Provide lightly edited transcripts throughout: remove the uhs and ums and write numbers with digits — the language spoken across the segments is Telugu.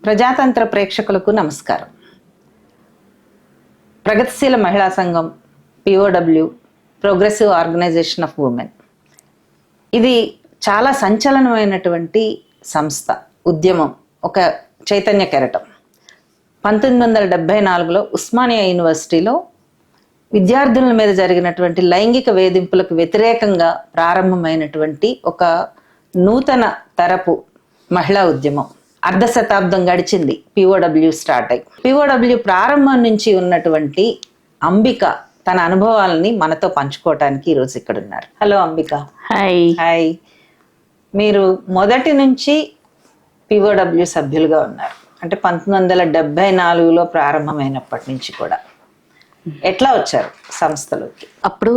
ప్రజాతంత్ర ప్రేక్షకులకు నమస్కారం. ప్రగతిశీల మహిళా సంఘం POW, progressive organisation of women, ఇది చాలా సంచలనమైనటువంటి సంస్థ, ఉద్యమం, ఒక చైతన్య కెరటం. 1974లో ఉస్మానియా యూనివర్సిటీలో విద్యార్థుల మీద జరిగినటువంటి లైంగిక వేధింపులకు వ్యతిరేకంగా ప్రారంభమైనటువంటి ఒక నూతన తరపు మహిళా ఉద్యమం. అర్ధ శతాబ్దం గడిచింది POW స్టార్ట్ అయ్యి. POW ప్రారంభం నుంచి ఉన్నటువంటి అంబిక తన అనుభవాలని మనతో పంచుకోవటానికి ఈరోజు ఇక్కడ ఉన్నారు. హలో అంబిక. హాయ్. హాయ్. మీరు మొదటి నుంచి POW సభ్యులుగా ఉన్నారు, అంటే 1974లో ప్రారంభమైనప్పటి నుంచి కూడా. ఎట్లా వచ్చారు సంస్థలోకి? అప్పుడు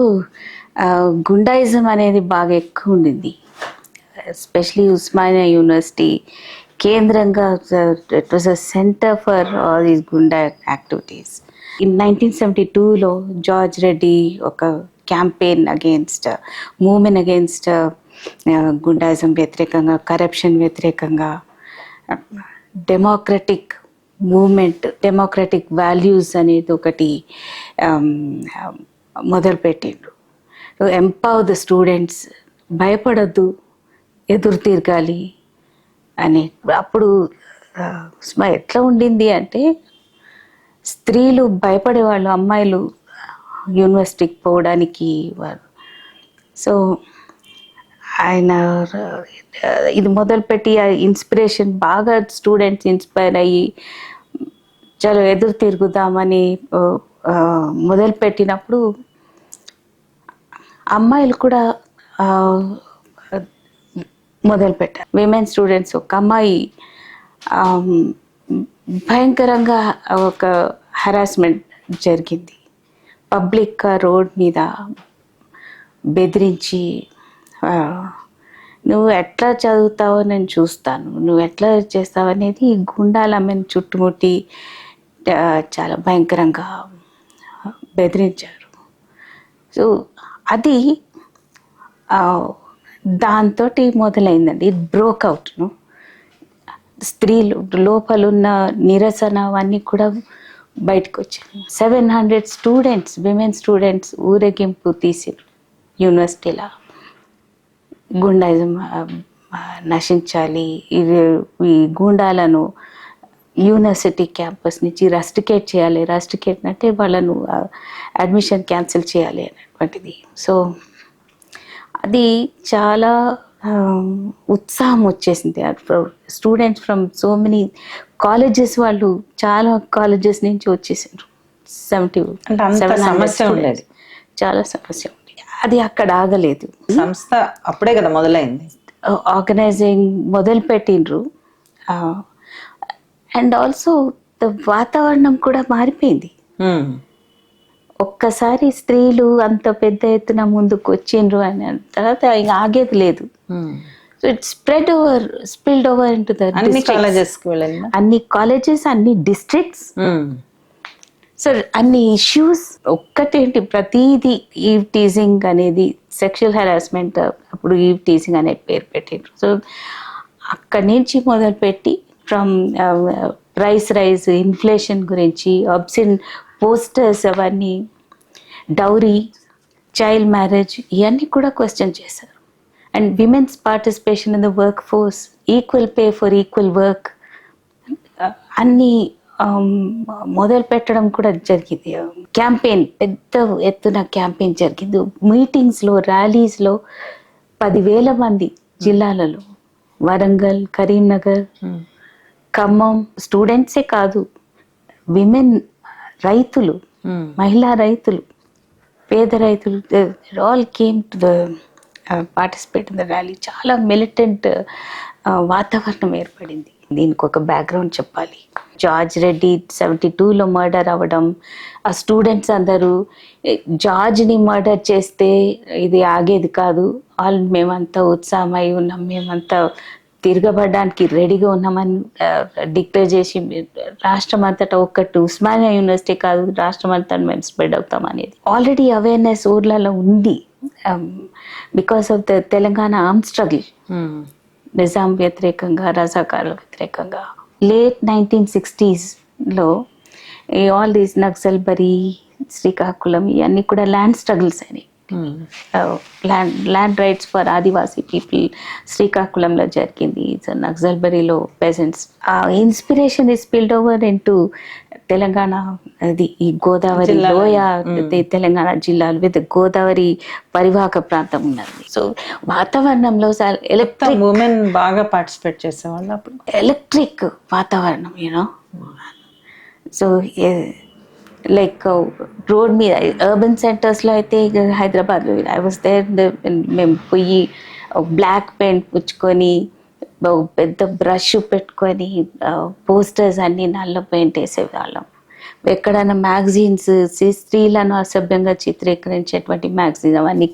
గుండాయిజం అనేది బాగా ఎక్కువ ఉండింది, ఎస్పెషలీ ఉస్మానియా యూనివర్సిటీ కేంద్రంగా. It was a centre for all these గుండా యాక్టివిటీస్. ఇన్ 1972లో జార్జ్ రెడ్డి ఒక campaign against, movement against goondaism వ్యతిరేకంగా, కరప్షన్ వ్యతిరేకంగా, డెమోక్రటిక్ మూవ్మెంట్, డెమోక్రటిక్ వాల్యూస్ అనేది ఒకటి మొదలుపెట్టిండ్రు. ఎంపవర్ ద స్టూడెంట్స్, భయపడద్దు, ఎదురు తిరగాలి అని. అప్పుడు ఎట్లా ఉండింది అంటే, స్త్రీలు భయపడేవాళ్ళు, అమ్మాయిలు యూనివర్సిటీకి పోవడానికి వారు. సో ఆయన ఇది మొదలుపెట్టి ఆ ఇన్స్పిరేషన్ బాగా స్టూడెంట్స్ ఇన్స్పైర్ అయ్యి చాలా ఎదురు తిరుగుదామని మొదలుపెట్టినప్పుడు అమ్మాయిలు కూడా మొదలుపెట్టారు. విమెన్ స్టూడెంట్స్, ఒక అమ్మాయి భయంకరంగా ఒక హరాస్మెంట్ జరిగింది. పబ్లిక్ రోడ్ మీద బెదిరించి, నువ్వు ఎట్లా చదువుతావో నేను చూస్తాను, నువ్వు ఎట్లా చేస్తావు అనేది గుండాలు ఆమెను చుట్టుముట్టి చాలా భయంకరంగా బెదిరించారు. సో అది దాంతో మొదలైందండి. It broke out. స్త్రీలు లోపలున్న నిరసన అవన్నీ కూడా బయటకు వచ్చాయి. 700 స్టూడెంట్స్, విమెన్ స్టూడెంట్స్ ఊరేగింపు తీసారు యూనివర్సిటీలో. గుండాయిజం నశించాలి, ఈ గుండాలను యూనివర్సిటీ క్యాంపస్ నుంచి రస్టికేట్ చేయాలి. రస్టికేట్ అంటే వాళ్ళను అడ్మిషన్ క్యాన్సిల్ చేయాలి అనేటువంటిది. సో అది చాలా ఉత్సాహం వచ్చేసింది. Students from so many colleges, వాళ్ళు చాలా కాలేజెస్ నుంచి వచ్చేసారు. 77 ఉండేది. చాలా సమస్య ఉంది. అది అక్కడ ఆగలేదు. సంస్థ అప్పుడే కదా మొదలైంది. ఆర్గనైజింగ్ మొదలు పెట్టిండ్రు. అండ్ ఆల్సో ద వాతావరణం కూడా మారిపోయింది. ఒక్కసారి స్త్రీలు అంత పెద్ద ఎత్తున ముందుకు వచ్చిండ్రు అని తర్వాత ఇంకా ఆగేది లేదు. So it spread over into the అన్ని కాలేజెస్, అన్ని డిస్ట్రిక్ట్స్. సో అన్ని ఇష్యూస్ ఒక్కటేంటి, ప్రతిదీ ఈవ్ టీజింగ్ అనేది, సెక్షువల్ హెరాస్మెంట్, అప్పుడు ఈవ్ టీజింగ్ అనే పేరు పెట్టిండ్రు. సో అక్కడి నుంచి మొదలుపెట్టి ఫ్రమ్ ప్రైస్ రైజ్, ఇన్ఫ్లేషన్ గురించి, అబ్సిన్ పోస్టర్స్, అవన్నీ, డౌరీ, చైల్డ్ మ్యారేజ్, ఇవన్నీ కూడా క్వశ్చన్ చేశారు. And women's participation in the work force, equal pay for equal work, అన్నీ మొదలు పెట్టడం కూడా జరిగింది. క్యాంపెయిన్, పెద్ద ఎత్తున క్యాంపెయిన్ జరిగింది. మీటింగ్స్లో, ర్యాలీస్లో 10,000 మంది జిల్లాలలో, వరంగల్, కరీంనగర్, ఖమ్మం, స్టూడెంట్సే కాదు, విమెన్ రైతులు, మహిళా రైతులు, పేద రైతులు, all came to the participate in the rally. చాలా మిలిటెంట్ వాతావరణం ఏర్పడింది. దీనికి ఒక బ్యాక్గ్రౌండ్ చెప్పాలి. జార్జ్ రెడ్డి 72లో మర్డర్ అవ్వడం, ఆ స్టూడెంట్స్ అందరూ జార్జ్ని మర్డర్ చేస్తే ఇది ఆగేది కాదు, మేమంతా ఉత్సాహమై ఉన్నాం, మేమంతా తిరగబడడానికి రెడీగా ఉన్నామని డిక్లేర్ చేసి రాష్ట్రం అంతటా ఒక్కటి ఉస్మానియా యూనివర్సిటీ కాదు రాష్ట్రం అంతా మేము స్ప్రెడ్ అవుతాం అనేది ఆల్రెడీ అవేర్నెస్ ఊర్లలో ఉంది because of the Telangana arm struggle Nizam వ్యతిరేకంగా రజాకార్ల వ్యతిరేకంగా late 1960s all these Naxalbari Srikakulam ఇవన్నీ కూడా ల్యాండ్ స్ట్రగుల్స్ అయినాయి land rights for Adivasi people శ్రీకాకుళంలో జరిగింది సో నక్సల్బరీలో పెజెంట్స్ ఆ inspiration is spilled over into Telangana అది ఈ గోదావరి లోయ తెలంగాణ జిల్లాలు విత్ గోదావరి పరివాహక ప్రాంతం ఉన్నది సో వాతావరణంలో ఎలక్ట్రిక్ ఉమెన్ బాగా పార్టిసిపేట్ చేసేవాళ్ళు అప్పుడు ఎలక్ట్రిక్ వాతావరణం యూనో సో లైక్ రోడ్ మీద అర్బన్ సెంటర్స్లో అయితే హైదరాబాద్లో ఐ వాజ్ దేర్ మేము పోయి బ్లాక్ పెయింట్ పుచ్చుకొని పెద్ద బ్రష్ పెట్టుకొని పోస్టర్స్ అన్నీ నల్ల పెయింట్ వేసేవాళ్ళం ఎక్కడైనా మ్యాగజైన్స్ స్త్రీలను అసభ్యంగా చిత్రీకరించేటువంటి మ్యాగజైన్ అవన్నీ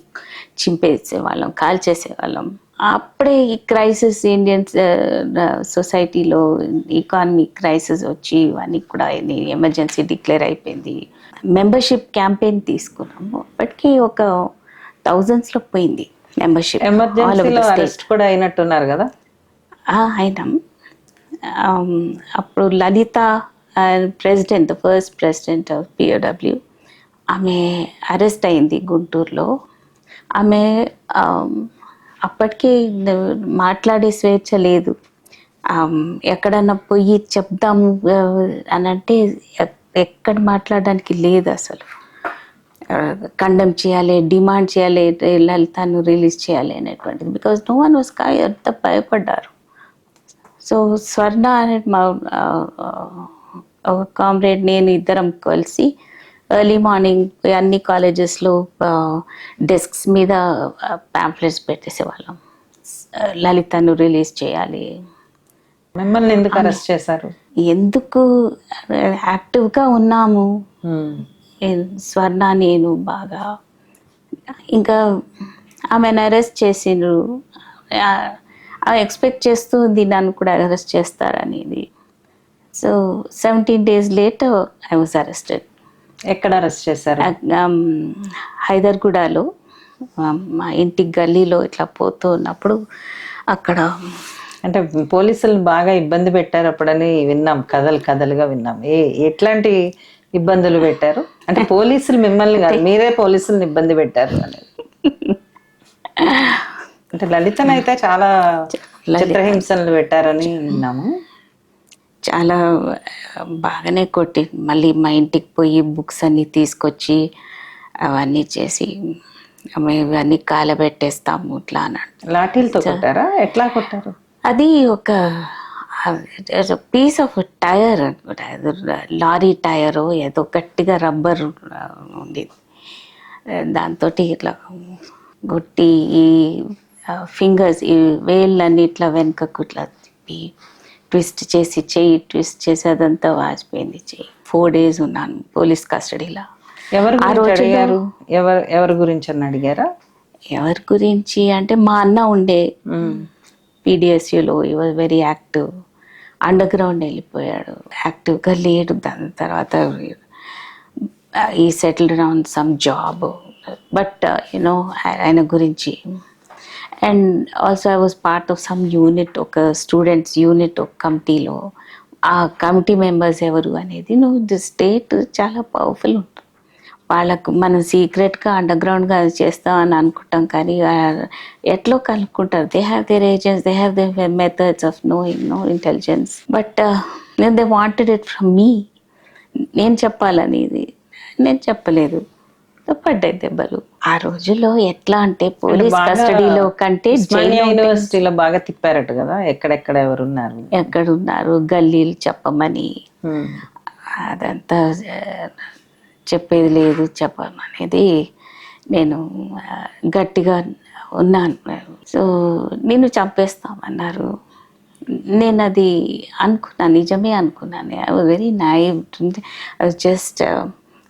చింపేసేవాళ్ళం కాల్చేసేవాళ్ళం అప్పుడే ఈ క్రైసిస్ ఇండియన్ సొసైటీలో ఎకానమిక్ క్రైసిస్ వచ్చి ఇవన్నీ కూడా ఎమర్జెన్సీ డిక్లేర్ అయిపోయింది మెంబర్షిప్ క్యాంపెయిన్ తీసుకున్నాము అప్పటికి ఒక థౌజండ్స్లో పోయింది మెంబర్షిప్ ఎమర్జెన్సీలో అరెస్ట్ కూడా అయినట్టున్నారు కదా అయినాం అప్పుడు Lalitha president first president of POW ఆమె అరెస్ట్ అయింది గుంటూరులో ఆమె అప్పటికే మాట్లాడే స్వేచ్ఛ లేదు ఎక్కడన్నా పోయి చెప్దాం అని అంటే ఎక్కడ మాట్లాడడానికి లేదు అసలు కండెమ్ చేయాలి డిమాండ్ చేయాలి లలితను రిలీజ్ చేయాలి అనేటువంటిది బికాజ్ నో వన్ వాస్ అంత భయపడ్డారు సో స్వర్ణ అనే మా కామ్రేడ్ నేను ఇద్దరం కలిసి ఎర్లీ మార్నింగ్ అన్ని కాలేజెస్లో డెస్క్స్ మీద ప్యాంప్లెట్స్ పెట్టేసేవాళ్ళం లలితను రిలీజ్ చేయాలి మిమ్మల్ని ఎందుకు అరెస్ట్ చేశారు ఎందుకు యాక్టివ్గా ఉన్నాము స్వర్ణ నేను బాగా ఇంకా ఆమెను అరెస్ట్ చేసిండ్రు ఆమె ఎక్స్పెక్ట్ చేస్తూ ఉంది నన్ను కూడా అరెస్ట్ చేస్తారనేది so 17 days later I was arrested ఎక్కడ అరెస్ట్ చేశారు హైదర్గూడలో మా ఇంటి గల్లీలో ఇట్లా పోతూ ఉన్నప్పుడు అక్కడ అంటే పోలీసులు బాగా ఇబ్బంది పెట్టారు అప్పుడని విన్నాం కథలుగా విన్నాం ఎట్లాంటి ఇబ్బందులు పెట్టారు అంటే పోలీసులు మిమ్మల్ని కాదు మీరే పోలీసులను ఇబ్బంది పెట్టారు అనేది అంటే లలితనైతే చాలా చిత్రహింసలు పెట్టారని విన్నాము చాలా బాగానే కొట్టి మళ్ళీ మా ఇంటికి పోయి బుక్స్ అన్నీ తీసుకొచ్చి అవన్నీ చేసి ఇవన్నీ కాలబెట్టేస్తాము ఇట్లా అన్నాడు లాఠీలతో కొట్టారా ఎట్లా కొట్టారు అది ఒక పీస్ ఆఫ్ టైర్ అనుకుంటా లారీ టైరు ఏదో గట్టిగా రబ్బర్ ఉంది దాంతో ఇట్లా కొట్టి ఈ ఫింగర్స్ ఈ వేళ్ళన్నీ ఇట్లా వెనుకకు ఇట్లా తిప్పి ట్విస్ట్ చేసి అదంతా వాచిపోయింది చెయ్యి 4 days ఉన్నాను పోలీస్ కస్టడీలో ఎవరి గురించి అని అడిగారా ఎవరి గురించి అంటే మా అన్న ఉండే PDSUలో ఈ was very active under ground వెళ్ళిపోయాడు యాక్టివ్గా లేడు దాని తర్వాత ఈ settled down some job but you know ఆయన గురించి and also I was part of some unit ఒక స్టూడెంట్స్ యూనిట్ ఒక కమిటీలో ఆ కమిటీ మెంబర్స్ ఎవరు అనేది ది స్టేట్ చాలా పవర్ఫుల్ ఉంటుంది వాళ్ళకు మనం సీక్రెట్గా అండర్ గ్రౌండ్గా చేస్తామని అనుకుంటాం కానీ ఎట్లో కనుక్కుంటారు they have their agents they have their methods of knowing intelligence but they wanted it from me నేను చెప్పాలని ఇది నేను చెప్పలేదు పడ్డాయి దెబ్బలు ఆ రోజుల్లో ఎట్లా అంటే పోలీస్ కస్టడీలో కంటే యూనివర్సిటీలో బాగా తిప్పారట కదా ఎక్కడెక్కడ ఎవరున్నారు ఎక్కడున్నారు గల్లీలు చెప్పమని అదంతా చెప్పేది లేదు చెప్పమనేది నేను గట్టిగా ఉన్నాను సో నిన్ను చంపేస్తామన్నారు నేను అది అనుకున్నాను నిజమే అనుకున్నాను I was very naive I was just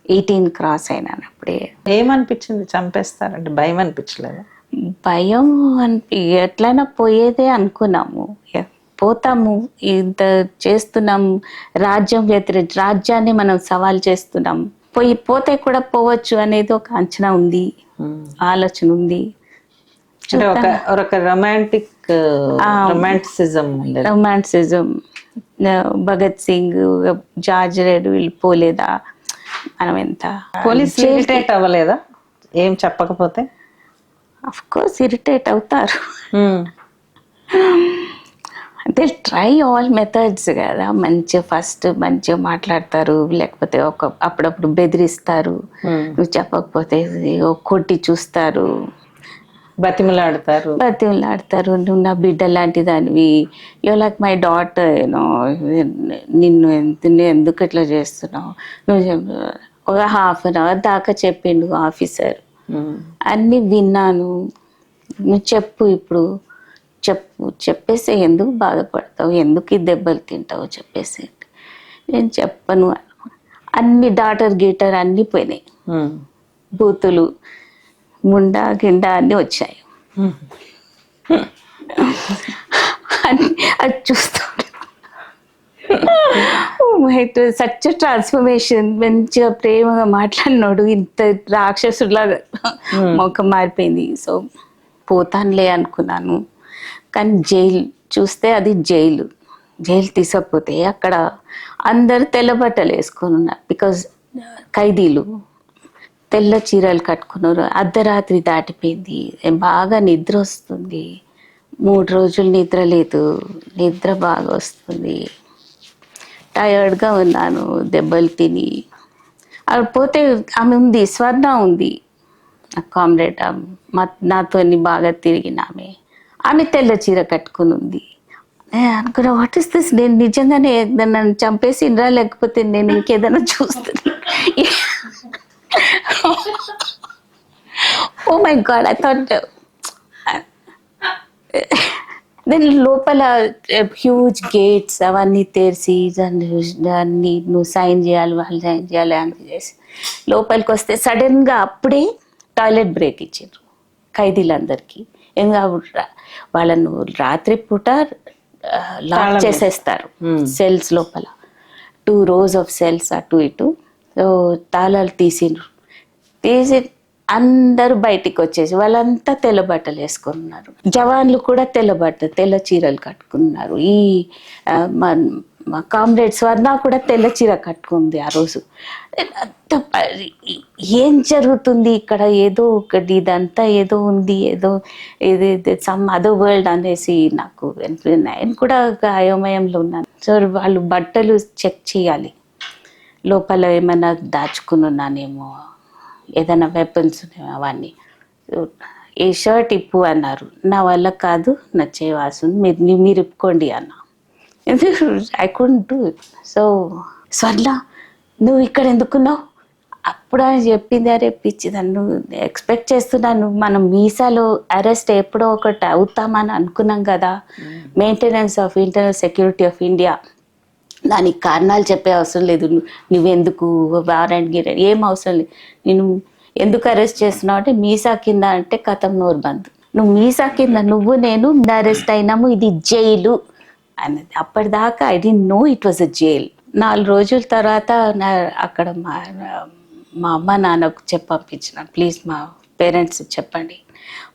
18 cross అయినాను అప్పుడే ఏమనిపించింది చంపేస్తారంటే భయం అనిపించలేదు భయం ఎట్లయినా పోయేదే అనుకున్నాము. పోతాము, ఇంత చేస్తున్నాం, రాజ్యాన్ని మనం సవాల్ చేస్తున్నాం, పోతే కూడా పోవచ్చు అనేది ఒక అంచనా ఉంది, ఆలోచన ఉంది. ఒక romanticism. Bhagat Singh, George red వీళ్ళు పోలేదా, మనం ఎంత పోలీస్ ఇరిటేట్ అవ్వలేదా ఏం చెప్పకపోతే? అఫ్ కోర్స్ ఇరిటేట్ అవుతారు. దే ట్రై ఆల్ మెథడ్స్ కదా, మంచిగా మాట్లాడతారు, లేకపోతే అప్పుడప్పుడు బెదిరిస్తారు, నువ్వు చెప్పకపోతే కొట్టి చూస్తారు, బతిమలాడతారు. నువ్వు నా బిడ్డ లాంటి దానివి, యూ లైక్ మై డాటర్, నిన్ను ఎందుకు ఇట్లా చేస్తున్నావు, నువ్వు ఒక ½ అవర్ దాకా చెప్పిండు ఆఫీసర్. అన్నీ విన్నాను. నువ్వు చెప్పు, ఇప్పుడు చెప్పేసి ఎందుకు బాధపడతావు, ఎందుకు ఈ దెబ్బలు తింటావు చెప్పేసి. నేను చెప్పను. అన్ని డాటర్ అన్నీ పోయినాయి, బూతులు, ముండా గిండా అన్నీ వచ్చాయి. అది చూస్తూ సచ్ ట్రాన్స్ఫర్మేషన్. మంచిగా ప్రేమగా మాట్లాడినాడు, ఇంత రాక్షసులాగా మొక్క మారిపోయింది. సో పోతానులే అనుకున్నాను. కానీ జైలు చూస్తే అది జైలు తీసకపోతే అక్కడ అందరు తెల్ల బట్టలు వేసుకొని ఉన్నారు. బికాజ్ ఖైదీలు తెల్ల చీరలు కట్టుకున్నారు. అర్ధరాత్రి దాటిపోయింది, బాగా నిద్ర వస్తుంది. 3 రోజులు నిద్ర లేదు, నిద్ర బాగా వస్తుంది, టయర్డ్గా ఉన్నాను, దెబ్బలు తిని. అక్కడ పోతే ఆమె ఉంది, స్వర్ణ ఉంది, కామ్రేడ్, నాతో బాగా తిరిగిన ఆమె తెల్ల చీర కట్టుకుని ఉంది. నేను అనుకున్నా, వాట్ ఇస్ దిస్, నేను నిజంగానే నన్ను చంపేసిండ్రా, లేకపోతే నేను ఇంకేదైనా చూస్తున్నా. Oh my God, I thought. Then లోపల హ్యూజ్ గేట్స్ అవన్నీ తెరిచి దాన్ని నువ్వు సైన్ చేయాలి, వాళ్ళు సైన్ చేయాలి అని చేసి లోపలికి వస్తే సడన్గా అప్పుడే టాయిలెట్ బ్రేక్ ఇచ్చారు ఖైదీలందరికీ. ఎందుకంటే వాళ్ళను రాత్రిపూట లాక్ చేసేస్తారు సెల్స్ లోపల, 2 rows ఆఫ్ సెల్స్ అటు ఇటు. సో తాళాలు తీసి అందరూ బయటికి వచ్చేసి వాళ్ళంతా తెల్ల బట్టలు వేసుకున్నారు. జవాన్లు కూడా తెల్ల చీరలు కట్టుకున్నారు. ఈ మా కామ్రేడ్ స్వర్ణ కూడా తెల్ల చీర కట్టుకుంది ఆ రోజు. ఏం జరుగుతుంది ఇక్కడ, ఏదో ఒకటి, ఇదంతా ఏదో ఉంది, ఏదో ఇది సమ్ అదర్ వరల్డ్ అనేసి నాకు నేను కూడా అయోమయంలో ఉన్నాను. సో వాళ్ళు బట్టలు చెక్ చేయాలి, లోపల ఏమైనా దాచుకుని ఉన్నానేమో, ఏదైనా వెపన్స్ అవన్నీ. ఏ షర్ట్ ఇప్పు అన్నారు. నా వల్ల కాదు, నా చేయవలసింది మీరు ఇప్పుకోండి అన్న. I couldn't do it. So స్వర్ణ, నువ్వు ఇక్కడ ఎందుకున్నావు? అప్పుడు అని చెప్పింది, అరే పిచ్చిదాన్ని, నువ్వు ఎక్స్పెక్ట్ చేస్తున్నాను, మనం మీసాలో అరెస్ట్ ఎప్పుడో ఒకటి అవుతామని అనుకున్నాం కదా, maintenance of internal security of India, దానికి కారణాలు చెప్పే అవసరం లేదు. నువ్వెందుకు వారెంట్ గిరెంట్ ఏం అవసరం లేదు, నేను ఎందుకు అరెస్ట్ చేస్తున్నావు అంటే మీసా కింద అంటే కథం నోరు బంద్. నువ్వు మీసా కింద, నేను అరెస్ట్ అయినాము, ఇది జైలు అన్నది. అప్పటిదాకా I don't know it was a jail. 4 రోజుల తర్వాత అక్కడ మా అమ్మ నాన్నకు పంపించిన, ప్లీజ్ మా పేరెంట్స్ చెప్పండి.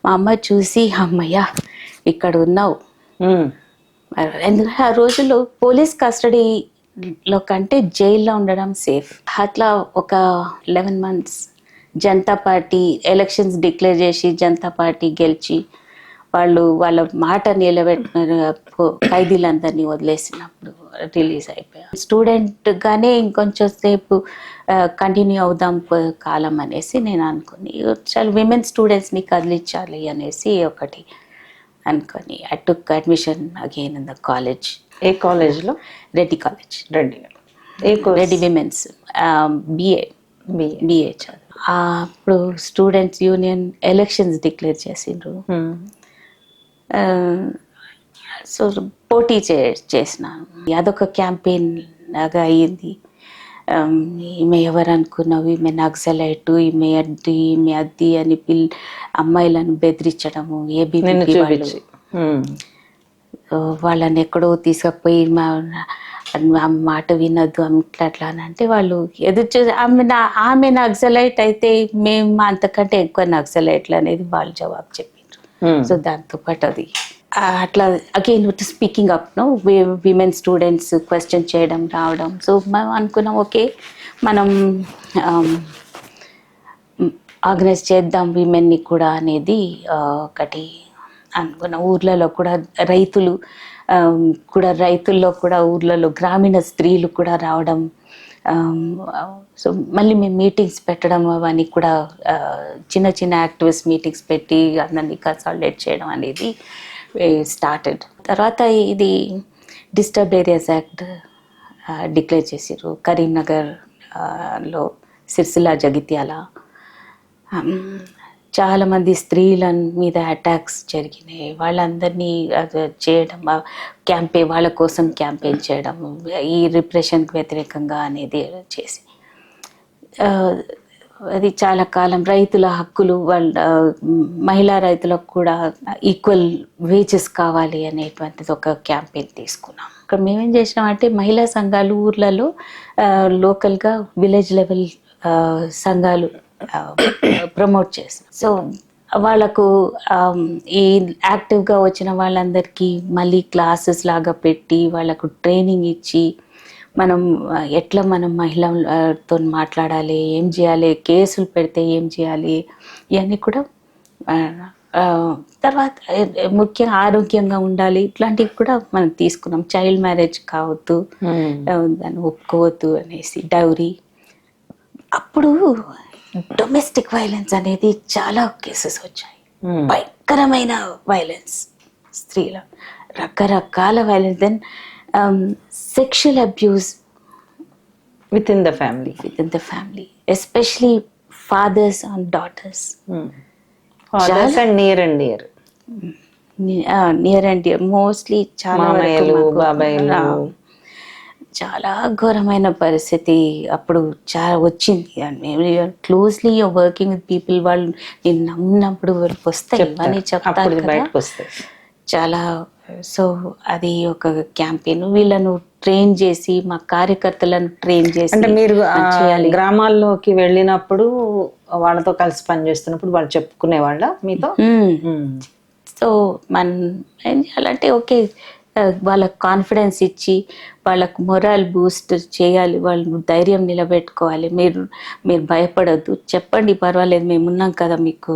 మా అమ్మ చూసి, అమ్మయ్య ఇక్కడ ఉన్నావు. ఎందుకంటే ఆ రోజుల్లో పోలీస్ కస్టడీలో కంటే జైల్లో ఉండడం సేఫ్. అట్లా ఒక 11 months Janata party elections declare చేసి జనతా పార్టీ గెలిచి వాళ్ళ మాట నిలబెట్టిన ఖైదీలందరినీ వదిలేసినప్పుడు రిలీజ్ అయిపోయాను. స్టూడెంట్గానే ఇంకొంచెం సేపు కంటిన్యూ అవుదాం కాలం అనేసి నేను అనుకుని, చాలా విమెన్ స్టూడెంట్స్ని కదిలించాలి అనేసి ఒకటి అనుకొని I took admission again in the college. ఏ కాలేజ్లో? Reddy college. Reddy women's BA చదువు. అప్పుడు స్టూడెంట్స్ యూనియన్ ఎలక్షన్స్ డిక్లేర్ చేసిండ్రు. సో పోటీ చేసినాను. అదొక క్యాంపెయిన్ లాగా అయ్యింది. ఈమె ఎవరు అనుకున్నావు, ఈమె నక్సలైట్, ఈమె అది అని అమ్మాయిలను బెదిరించడము, ఏబీపీ వాళ్ళు వాళ్ళని ఎక్కడో తీసుకుపోయి మాట వినొద్దు అట్లా అని అంటే వాళ్ళు ఎదురు చూసి ఆమె నక్సలైట్ అయితే మేము అంతకంటే ఎక్కువ నక్సలైట్లు అనేది వాళ్ళు జవాబు చెప్పారు. సో దాంతో పాటు అది అట్లా again speaking up women students question చేయడం రావడం. సో మేము అనుకున్నాం ఓకే మనం ఆర్గనైజ్ చేద్దాం విమెన్ని కూడా అనేది ఒకటి అనుకున్న. ఊర్లలో కూడా రైతుల్లో కూడా ఊర్లలో గ్రామీణ స్త్రీలు కూడా రావడం. సో మళ్ళీ మేము మీటింగ్స్ పెట్టడం అవన్నీ కూడా చిన్న చిన్న యాక్టివిస్ట్ మీటింగ్స్ పెట్టి అందరినీ కన్సాలిడేట్ చేయడం అనేది స్టార్టెడ్. తర్వాత ఇది డిస్టర్బ్డ్ ఏరియాస్ యాక్ట్ డిక్లేర్ చేసారు కరీంనగర్ లో, సిరిసిల్ల, జగిత్యాల. చాలామంది స్త్రీల మీద అటాక్స్ జరిగినాయి. వాళ్ళందరినీ చేయడం వాళ్ళ కోసం క్యాంపెయిన్ చేయడం, ఈ రిప్రెషన్కి వ్యతిరేకంగా అనేది చేసి అది చాలా కాలం రైతుల హక్కులు, వాళ్ళ మహిళా రైతులకు కూడా ఈక్వల్ వేజెస్ కావాలి అనేటువంటిది ఒక క్యాంపెయిన్ తీసుకున్నాం. ఇక్కడ మేమేం చేసినామంటే మహిళా సంఘాలు ఊర్లలో లోకల్గా విలేజ్ లెవెల్ సంఘాలు ప్రమోట్ చేస్తాం. సో వాళ్ళకు ఈ యాక్టివ్గా వచ్చిన వాళ్ళందరికీ మళ్ళీ క్లాసెస్ లాగా పెట్టి వాళ్ళకు ట్రైనింగ్ ఇచ్చి మనం మహిళలతో మాట్లాడాలి, ఏం చేయాలి, కేసులు పెడితే ఏం చేయాలి, ఇవన్నీ కూడా తర్వాత ముఖ్యంగా ఆరోగ్యంగా ఉండాలి, ఇట్లాంటివి కూడా మనం తీసుకున్నాం. చైల్డ్ మ్యారేజ్ కావద్దు, దాన్ని ఒప్పుకోవద్దు అనేసి, డౌరీ. అప్పుడు డొమెస్టిక్ వైలెన్స్ అనేది చాలా కేసెస్ వచ్చాయి. భయంకరమైన వైలెన్స్, స్త్రీల రకరకాల violence. Then sexual abuse within the family, especially fathers on daughters. Fathers and near and dear. Near and dear. Mostly చాలా బాబాయిలు. చాలా ఘోరమైన పరిస్థితి అప్పుడు చాలా వచ్చింది. క్లోజ్లీ వర్కింగ్ విత్ పీపుల్, వాళ్ళు నేను నమ్మినప్పుడు వాళ్ళకి వస్తాయి అని చెప్తారు బయటకు వస్తాయి చాలా. సో అది ఒక క్యాంపెయిన్. వీళ్ళను ట్రైన్ చేసి, మా కార్యకర్తలను ట్రైన్ చేసి, అంటే మీరు గ్రామాల్లోకి వెళ్ళినప్పుడు వాళ్ళతో కలిసి పనిచేస్తున్నప్పుడు వాళ్ళు చెప్పుకునేవాళ్ళ మీతో? సో మనం ఏం చేయాలంటే ఓకే, వాళ్ళకు కాన్ఫిడెన్స్ ఇచ్చి వాళ్ళకు మొరల్ బూస్ట్ చేయాలి, వాళ్ళు ధైర్యం నిలబెట్టుకోవాలి. మీరు భయపడద్దు, చెప్పండి, పర్వాలేదు, మేము ఉన్నాం కదా, మీకు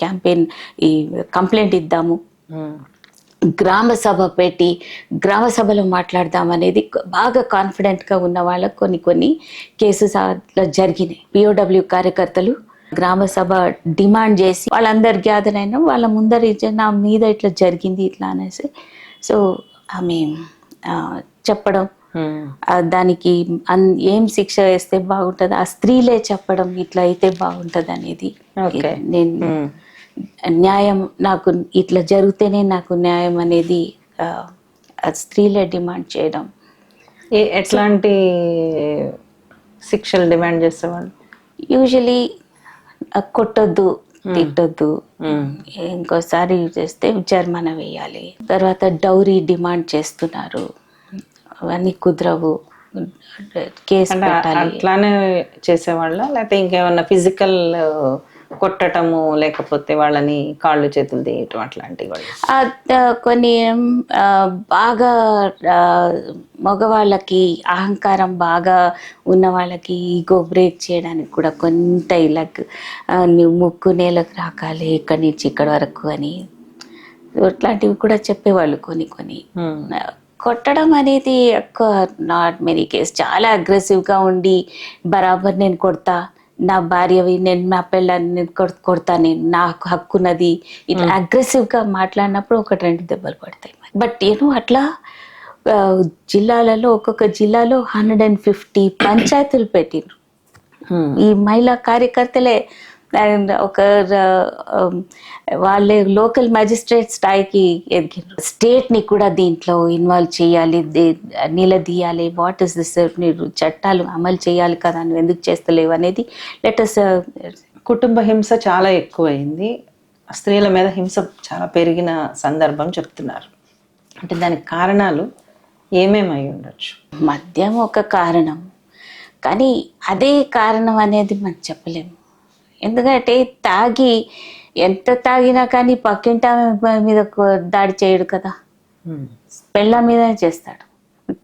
క్యాంపెయిన్ ఈ కంప్లైంట్ ఇద్దాము, గ్రామ సభ పెట్టి గ్రామ సభలో మాట్లాడదాం అనేది బాగా కాన్ఫిడెంట్గా ఉన్న వాళ్ళకు కొన్ని కేసెస్ అట్లా జరిగినాయి. పిఓడబ్ల్యూ కార్యకర్తలు గ్రామ సభ డిమాండ్ చేసి వాళ్ళందరు గ్యాదర్ అయినా వాళ్ళ ముందర నా మీద ఇట్లా జరిగింది ఇట్లా అనేసి, సో ఆమె చెప్పడం, దానికి ఏం శిక్ష వేస్తే బాగుంటుంది, ఆ స్త్రీలే చెప్పడం ఇట్లా అయితే బాగుంటుంది అనేది. నేను న్యాయం, నాకు ఇట్లా జరిగితేనే నాకు న్యాయం అనేది స్త్రీలే డిమాండ్ చేయడం. ఎట్లాంటి శిక్షలు డిమాండ్ చేసేవాళ్ళు? యూజువలీ కొట్టొద్దు, తిట్టొద్దు, ఇంకోసారి చేస్తే జరిమానా వేయాలి. తర్వాత డౌరీ డిమాండ్ చేస్తున్నారు, అవన్నీ కుదరవు, కేసు పెట్టాలి. అట్లానే చేసేవాళ్ళ, లేకపోతే ఇంకేమన్నా ఫిజికల్ కొట్టటము, లేకపోతే వాళ్ళని కాళ్ళు చేతులు తీయటం అట్లాంటివి? కొన్ని బాగా మగవాళ్ళకి అహంకారం బాగా ఉన్న వాళ్ళకి ఈగో బ్రేక్ చేయడానికి కూడా కొంత ఇలా నువ్వు ముక్కు నేలకు రాకాలి ఇక్కడి నుంచి ఇక్కడి వరకు అని అట్లాంటివి కూడా చెప్పేవాళ్ళు. కొన్ని కొట్టడం అనేది ఎక్కువ నాట్ మెనీ కేస్. చాలా అగ్రెసివ్గా ఉండి బరాబర్ నేను కొడతా, నా భార్యవి, నేను నా పిల్లల్ని కొడతా, నేను నాకు హక్కున్నది, ఇట్లా అగ్రెసివ్గా మాట్లాడినప్పుడు 1-2 దెబ్బలు పడతాయి. బట్ అట్లా జిల్లాలలో ఒక్కొక్క జిల్లాలో 150 పంచాయతీలు పెట్టిండ్రు. ఈ మహిళా కార్యకర్తలే అండ్ ఒక వాళ్ళే లోకల్ మ్యాజిస్ట్రేట్ స్థాయికి ఎదిగారు. స్టేట్ని కూడా దీంట్లో ఇన్వాల్వ్ చేయాలి, నిలదీయాలి. వాట్ ఇస్ దిస్, మీరు చట్టాలు అమలు చేయాలి కదా, నువ్వు ఎందుకు చేస్తలేవు అనేది. లెటస్ కుటుంబ హింస చాలా ఎక్కువైంది, స్త్రీల మీద హింస చాలా పెరిగిన సందర్భం చెప్తున్నారు. అంటే దానికి కారణాలు ఏమేమై ఉండొచ్చు? మద్యం ఒక కారణం, కానీ అదే కారణం అనేది మనం చెప్పలేము. ఎందుకంటే తాగి ఎంత తాగినా కానీ పక్కింటి మీద దాడి చేయడు కదా, పెళ్ళ మీదనే చేస్తాడు.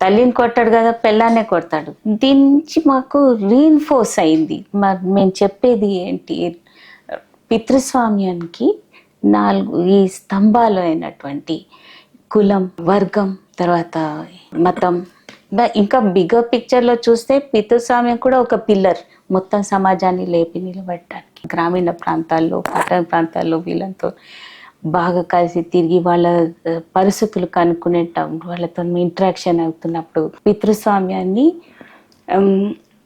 తల్లిని కొట్టాడు కదా, పెళ్ళాన్నే కొడతాడు. దీని నుంచి మాకు రీఇన్ఫోర్స్ అయింది. మేము చెప్పేది ఏంటి, పితృస్వామ్యానికి 4 ఈ స్తంభాలు అయినటువంటి కులం, వర్గం, తర్వాత మతం, ఇంకా బిగ్గర్ పిక్చర్లో చూస్తే పితృస్వామ్యం కూడా ఒక పిల్లర్ మొత్తం సమాజాన్ని లేపి నిలబెట్టడానికి. గ్రామీణ ప్రాంతాల్లో, పట్టణ ప్రాంతాల్లో వీళ్ళంతా బాగా కలిసి తిరిగి వాళ్ళ పరిస్థితులు కనుక్కునేటప్పుడు, వాళ్ళతో ఇంటరాక్షన్ అవుతున్నప్పుడు పితృస్వామ్యాన్ని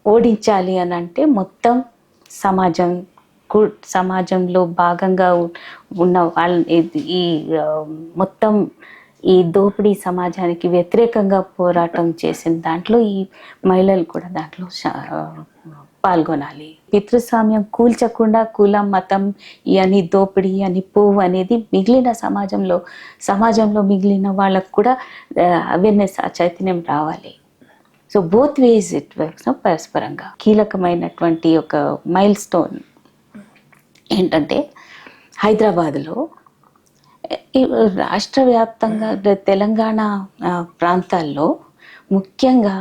ఓడించాలి అని అంటే మొత్తం సమాజంలో భాగంగా ఉన్న వాళ్ళ ఈ మొత్తం ఈ దోపిడీ సమాజానికి వ్యతిరేకంగా పోరాటం చేసిన దాంట్లో ఈ మహిళలు కూడా దాంట్లో పాల్గొనాలి. పితృస్వామ్యం కూల్చకుండా కులం, మతం అని దోపిడీ అని పోవు అనేది మిగిలిన సమాజంలో మిగిలిన వాళ్ళకు కూడా అవేర్నెస్, చైతన్యం రావాలి. So both ways it works. పరస్పరంగా కీలకమైనటువంటి ఒక మైల్ స్టోన్ ఏంటంటే హైదరాబాద్లో రాష్ట్ర వ్యాప్తంగా తెలంగాణ ప్రాంతాల్లో ముఖ్యంగా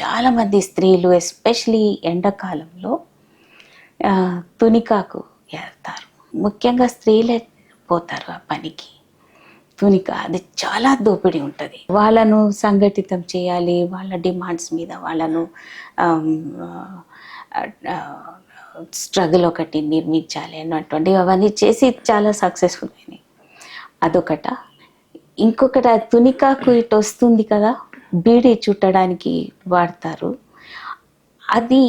చాలామంది స్త్రీలు ఎస్పెషలీ ఎండాకాలంలో తునికాకు వెళ్తారు. ముఖ్యంగా స్త్రీలే పోతారు ఆ పనికి. తునిక అది చాలా దోపిడీ ఉంటుంది. వాళ్ళను సంఘటితం చేయాలి, వాళ్ళ డిమాండ్స్ మీద వాళ్ళను స్ట్రగుల్ ఒకటి నిర్మించాలి అన్నటువంటి అవన్నీ చేసి చాలా సక్సెస్ఫుల్ అయినాయి. అదొకట. ఇంకొకటి తునికాకు ఇటు వస్తుంది కదా, బీడీ చుట్టడానికి వాడతారు. అది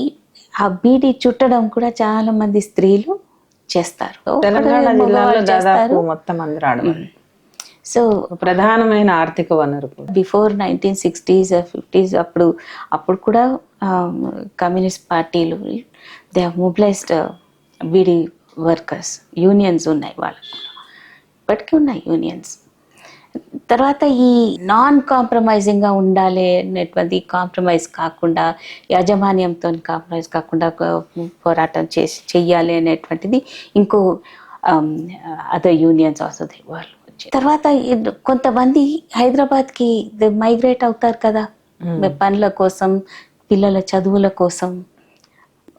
ఆ బీడీ చుట్టడం కూడా చాలా మంది స్త్రీలు చేస్తారు. తెలంగాణ జిల్లాలో దాదాపు మొత్తం అందరూ ఆడవాళ్ళు. సో ప్రధానమైన ఆర్థిక వనరు. బిఫోర్ 1960s, 50s అప్పుడు కూడా కమ్యూనిస్ట్ పార్టీలు they have mobilised beedi workers. Unions ఉన్నాయి వాళ్ళకు, ఇప్పటికీ ఉన్నాయి యూనియన్స్. తర్వాత ఈ నాన్ కాంప్రమైజింగ్గా ఉండాలి అనేటువంటి, కాంప్రమైజ్ కాకుండా, యాజమాన్యంతో కాంప్రమైజ్ కాకుండా పోరాటం చెయ్యాలి అనేటువంటిది ఇంకో అదర్ యూనియన్స్ వస్తుంది వాళ్ళు. తర్వాత కొంతమంది హైదరాబాద్కి మైగ్రేట్ అవుతారు కదా పనుల కోసం, పిల్లల చదువుల కోసం.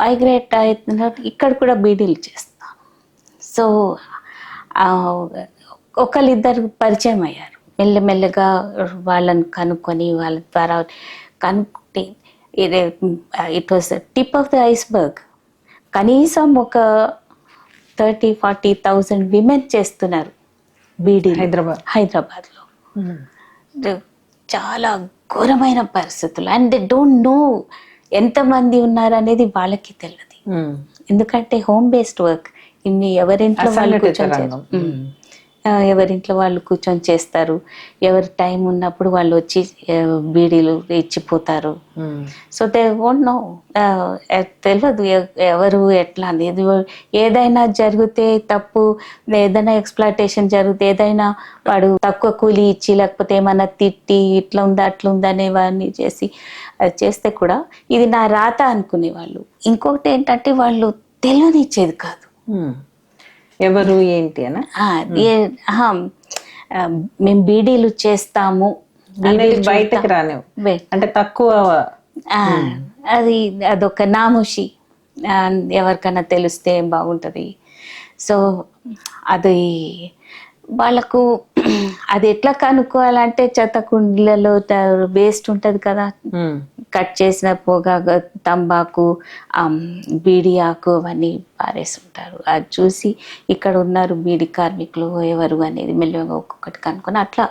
మైగ్రేట్ అవుతున్న ఇక్కడ కూడా బీడీలు చేస్తాం. సో ఒకళ్ళిద్దరు పరిచయం అయ్యారు. మెల్లమెల్లగా వాళ్ళని కనుక్కొని వాళ్ళ ద్వారా కనుక్కుంటే it was tip of the iceberg. కనీసం ఒక 30,000-40,000 విమెన్ చేస్తున్నారు బీడీ హైదరాబాద్లో. చాలా ఘోరమైన పరిస్థితులు. అండ్ దే డోంట్ నో ఎంతమంది ఉన్నారు అనేది వాళ్ళకి తెలియదు. ఎందుకంటే హోమ్ బేస్డ్ వర్క్, ఇన్ని ఎవరింట్లో వాళ్ళు కూర్చొని చేస్తారు. ఎవరి టైం ఉన్నప్పుడు వాళ్ళు వచ్చి బీడీలు ఇచ్చిపోతారు. సో దే వోంట్ నో, తెలియదు ఎవరు ఎట్లా అనేది. ఏదైనా జరిగితే తప్పు, ఏదైనా ఎక్స్ప్లాయిటేషన్ జరిగితే, ఏదైనా వాడు తక్కువ కూలి ఇచ్చి లేకపోతే ఏమన్నా తిట్టి ఇట్లా ఉందా అట్లా ఉందా అనేవన్నీ చేస్తే కూడా ఇది నా రాత అనుకునేవాళ్ళు. ఇంకొకటి ఏంటంటే వాళ్ళు తెలియనిచ్చేది కాదు ఎవరు ఏంటి అని. మేము బీడీలు చేస్తాము బయటకు రానివ్వు, అంటే తక్కువ. అదొక నామోషి, ఎవరికైనా తెలిస్తే బాగుంటుంది. సో అది వాళ్ళకు అది ఎట్లా కనుక్కోవాలంటే చెత్త కుండీలలో వేస్ట్ ఉంటుంది కదా, కట్ చేసిన పొగ, తంబాకు, బీడీ ఆకు అవన్నీ పారేస్తుంటారు. అది చూసి ఇక్కడ ఉన్నారు బీడీ కార్మికులు ఎవరు అనేది మెల్లగా ఒక్కొక్కటి కనుక్కొని అట్లా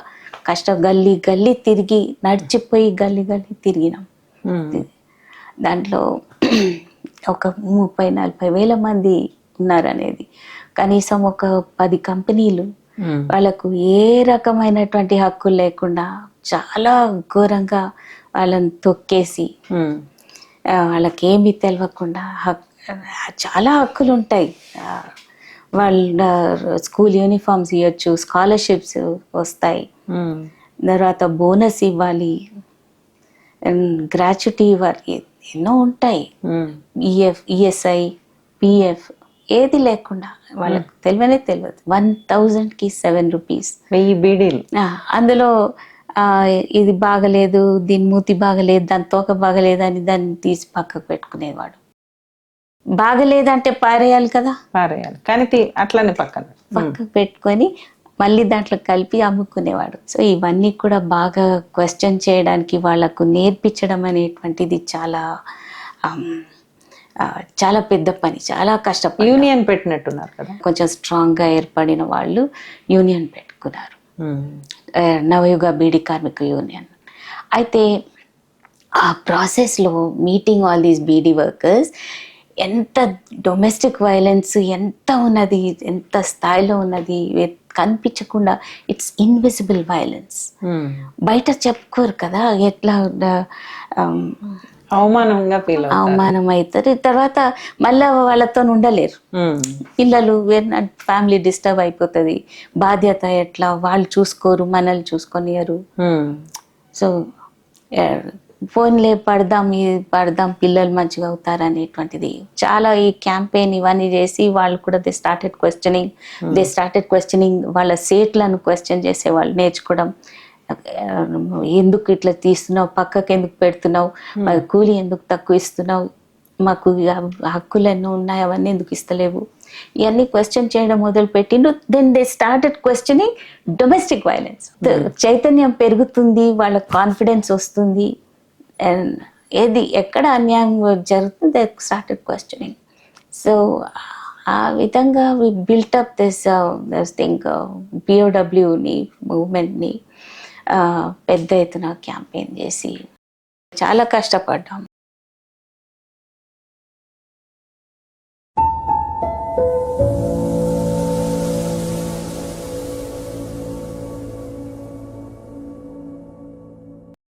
గల్లీ తిరిగి నడిచిపోయి గల్లీ తిరిగినాం. దాంట్లో ఒక 30-40 వేల మంది ఉన్నారనేది. కనీసం ఒక 10 కంపెనీలు వాళ్ళకు ఏ రకమైనటువంటి హక్కులు లేకుండా చాలా ఘోరంగా వాళ్ళని తొక్కేసి వాళ్ళకేమీ తెలియకుండా చాలా హక్కులు ఉంటాయి. వాళ్ళ స్కూల్ యూనిఫామ్స్ ఇవ్వచ్చు, స్కాలర్షిప్స్ వస్తాయి, తర్వాత బోనస్ ఇవ్వాలి, గ్రాట్యుటీ ఇవ్వాలి, ఎన్నో ఉంటాయి. ఈఎస్ఐ, పిఎఫ్ ఏది లేకుండా వాళ్ళకి తెలియదు. 1000కి 7 రూపీస్, 1000 బీడీలు. అందులో ఇది బాగలేదు, దీని మూతి బాగలేదు, దాని తోక బాగలేదు అని దాన్ని తీసి పక్కకు పెట్టుకునేవాడు. బాగలేదంటే పారేయాలి కదా, పారేయాలి, కానీ అట్లనే పక్కకు పెట్టుకొని మళ్ళీ దాంట్లో కలిపి అమ్ముకునేవాడు. సో ఇవన్నీ కూడా బాగా క్వశ్చన్ చేయడానికి వాళ్ళకు నేర్పించడం అనేటువంటిది చాలా చాలా పెద్ద పని, చాలా కష్టపడి. యూనియన్ పెట్టినట్టున్నారు కదా, కొంచెం స్ట్రాంగ్గా ఏర్పడిన వాళ్ళు యూనియన్ పెట్టుకున్నారు, నవయుగ బీడీ కార్మిక యూనియన్. అయితే ఆ ప్రాసెస్లో meeting all these beedi workers, ఎంత డొమెస్టిక్ వైలెన్స్ ఎంత ఉన్నది, ఎంత స్థాయిలో ఉన్నది కనిపించకుండా, ఇట్స్ ఇన్విజిబుల్ వైలెన్స్. బయట చెప్పుకోరు కదా, ఎట్లా అవమానంగా అవమానం అవుతారు. తర్వాత మళ్ళీ వాళ్ళతో ఉండలేరు పిల్లలు, ఫ్యామిలీ డిస్టర్బ్ అయిపోతుంది, బాధ్యత ఎట్లా వాళ్ళు చూసుకోరు, మనల్ని చూసుకొనియరు. సో ఫోన్లే పడదాం పిల్లలు మంచిగా అవుతారు అనేటువంటిది చాలా. ఈ క్యాంపెయిన్ ఇవన్నీ చేసి వాళ్ళు కూడా దే స్టార్టెడ్ క్వశ్చనింగ్ వాళ్ళ సేట్లను క్వశ్చన్ చేసేవాళ్ళు, నేర్చుకోవడం. ఎందుకు ఇట్లా తీస్తున్నావు, పక్కకి ఎందుకు పెడుతున్నావు, కూలి ఎందుకు తక్కువ ఇస్తున్నావు, మాకు హక్కులు ఎన్నో ఉన్నాయి అవన్నీ ఎందుకు ఇస్తలేవు, ఇవన్నీ క్వశ్చన్ చేయడం మొదలు పెట్టిండు. Then they started questioning domestic violence. చైతన్యం పెరుగుతుంది, వాళ్ళ కాన్ఫిడెన్స్ వస్తుంది, ఏది ఎక్కడ అన్యాయం జరుగుతుంది, దే స్టార్టెడ్ క్వశ్చనింగ్. సో ఆ విధంగా వి బిల్టప్ దిస్ థింగ్, పిఓడబ్ల్యూని మూవ్మెంట్ని పెద్ద ఎత్తున క్యాంపెయిన్ చేసి చాలా కష్టపడ్డాం.